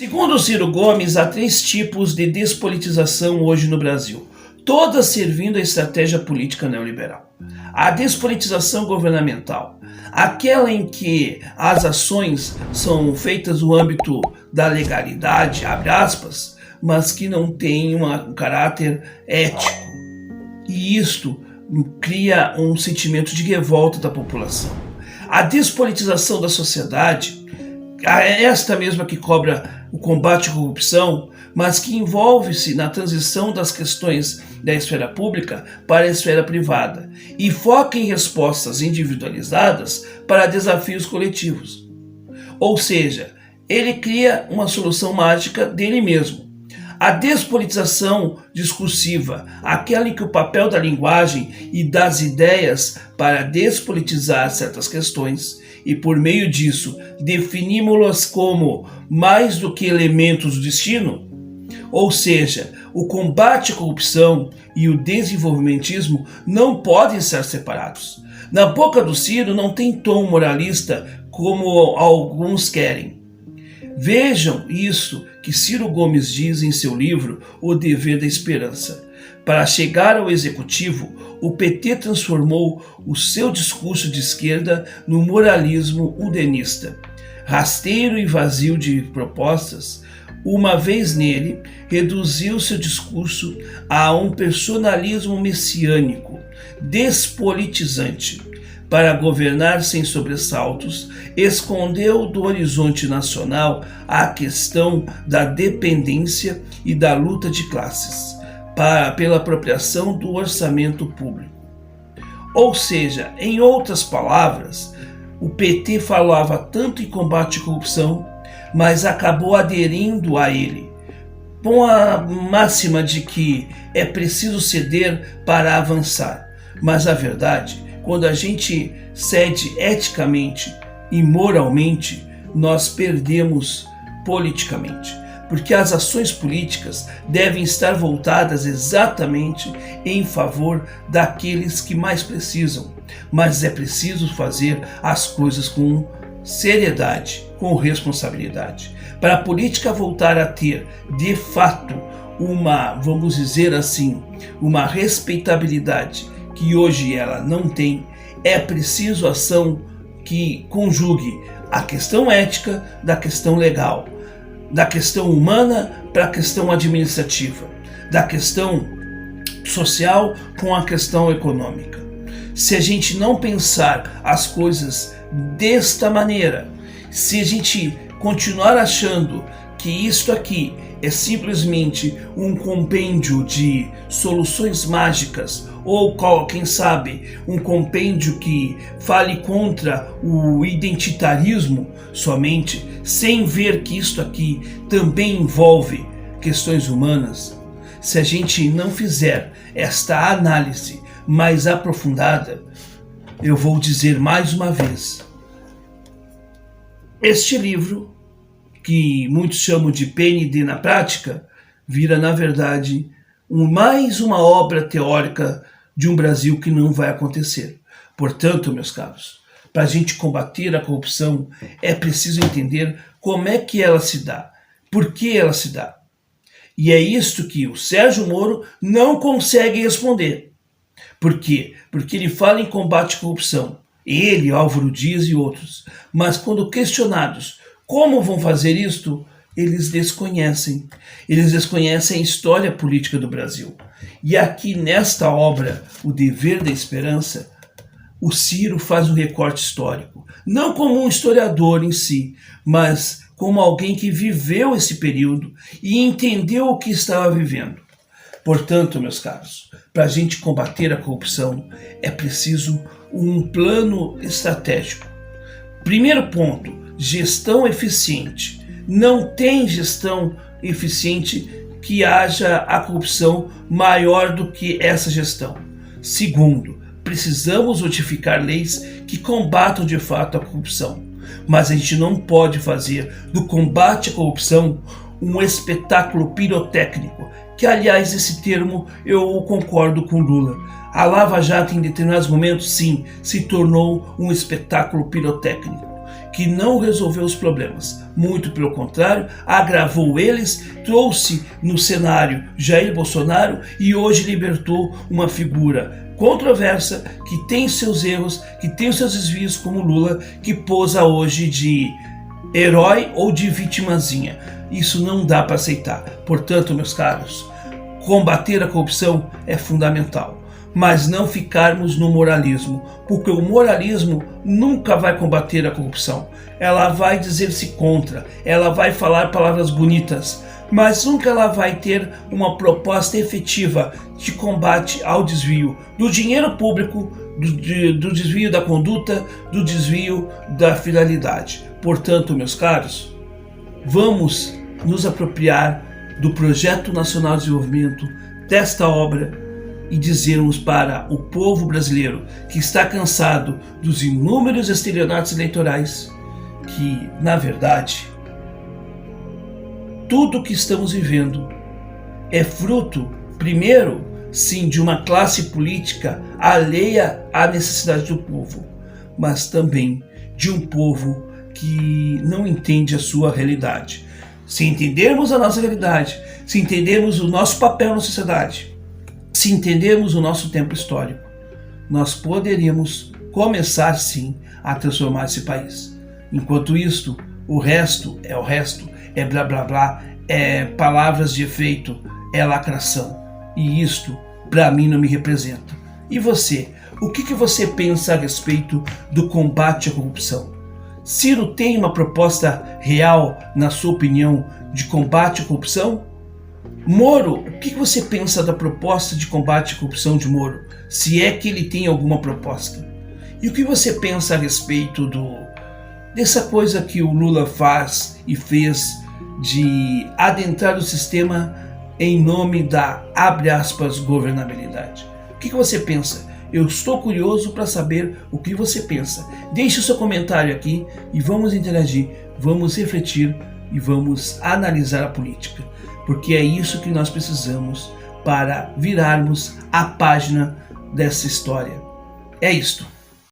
Segundo Ciro Gomes, há 3 tipos de despolitização hoje no Brasil, todas servindo à estratégia política neoliberal. A despolitização governamental, aquela em que as ações são feitas no âmbito da legalidade, abre aspas, mas que não tem um caráter ético. E isto cria um sentimento de revolta da população. A despolitização da sociedade, esta mesma que cobra o combate à corrupção, mas que envolve-se na transição das questões da esfera pública para a esfera privada e foca em respostas individualizadas para desafios coletivos. Ou seja, ele cria uma solução mágica dele mesmo. A despolitização discursiva, aquela em que o papel da linguagem e das ideias para despolitizar certas questões e por meio disso definimos-las como mais do que elementos do destino, ou seja, o combate à corrupção e o desenvolvimentismo não podem ser separados. Na boca do Ciro não tem tom moralista como alguns querem. Vejam isso que Ciro Gomes diz em seu livro O Dever da Esperança. Para chegar ao executivo, o PT transformou o seu discurso de esquerda no moralismo udenista. Rasteiro e vazio de propostas, uma vez nele, reduziu seu discurso a um personalismo messiânico, despolitizante. Para governar sem sobressaltos, escondeu do horizonte nacional a questão da dependência e da luta de classes, pela apropriação do orçamento público. Ou seja, em outras palavras, o PT falava tanto em combate à corrupção, mas acabou aderindo a ele, com a máxima de que é preciso ceder para avançar. Mas a verdade, quando a gente cede eticamente e moralmente, nós perdemos politicamente, porque as ações políticas devem estar voltadas exatamente em favor daqueles que mais precisam, mas é preciso fazer as coisas com seriedade, com responsabilidade. Para a política voltar a ter, de fato, vamos dizer assim, uma respeitabilidade que hoje ela não tem, é preciso ação que conjugue a questão ética da questão legal, da questão humana para a questão administrativa, da questão social com a questão econômica. Se a gente não pensar as coisas desta maneira, se a gente continuar achando que isto aqui é simplesmente um compêndio de soluções mágicas, ou quem sabe um compêndio que fale contra o identitarismo somente, sem ver que isto aqui também envolve questões humanas, se a gente não fizer esta análise mais aprofundada, eu vou dizer mais uma vez, este livro, que muitos chamam de PND na prática, vira, na verdade, mais uma obra teórica de um Brasil que não vai acontecer. Portanto, meus caros, para a gente combater a corrupção, é preciso entender como é que ela se dá, por que ela se dá. E é isto que o Sérgio Moro não consegue responder. Por quê? Porque ele fala em combate à corrupção, ele, Álvaro Dias e outros, mas quando questionados como vão fazer isto, eles desconhecem. Eles desconhecem a história política do Brasil. E aqui nesta obra, O Dever da Esperança, o Ciro faz um recorte histórico. Não como um historiador em si, mas como alguém que viveu esse período e entendeu o que estava vivendo. Portanto, meus caros, para a gente combater a corrupção, é preciso um plano estratégico. Primeiro ponto, gestão eficiente. Não tem gestão eficiente que haja a corrupção maior do que essa gestão. Segundo, precisamos notificar leis que combatam de fato a corrupção. Mas a gente não pode fazer do combate à corrupção um espetáculo pirotécnico, que aliás esse termo eu concordo com Lula. A Lava Jato em determinados momentos sim se tornou um espetáculo pirotécnico, que não resolveu os problemas. Muito pelo contrário, agravou eles, trouxe no cenário Jair Bolsonaro e hoje libertou uma figura controversa, que tem seus erros, que tem os seus desvios, como Lula, que posa hoje de herói ou de vitimazinha. Isso não dá para aceitar. Portanto, meus caros, combater a corrupção é fundamental, mas não ficarmos no moralismo, porque o moralismo nunca vai combater a corrupção. Ela vai dizer-se contra, ela vai falar palavras bonitas, mas nunca ela vai ter uma proposta efetiva de combate ao desvio do dinheiro público, do desvio da conduta, do desvio da finalidade. Portanto, meus caros, vamos nos apropriar do Projeto Nacional de Desenvolvimento, desta obra, e dizermos para o povo brasileiro que está cansado dos inúmeros estelionatos eleitorais que, na verdade, tudo que estamos vivendo é fruto, primeiro, sim, de uma classe política alheia à necessidade do povo, mas também de um povo que não entende a sua realidade. Se entendermos a nossa realidade, se entendermos o nosso papel na sociedade, se entendermos o nosso tempo histórico, nós poderíamos começar sim a transformar esse país. Enquanto isto, o resto, é blá blá blá, é palavras de efeito, é lacração. E isto, para mim, não me representa. E você? O que você pensa a respeito do combate à corrupção? Ciro tem uma proposta real, na sua opinião, de combate à corrupção? Moro, o que você pensa da proposta de combate à corrupção de Moro? Se é que ele tem alguma proposta. E o que você pensa a respeito dessa coisa que o Lula faz e fez de adentrar o sistema em nome da, abre aspas, governabilidade? O que você pensa? Eu estou curioso para saber o que você pensa. Deixe o seu comentário aqui e vamos interagir, vamos refletir e vamos analisar a política, porque é isso que nós precisamos para virarmos a página dessa história. É isto.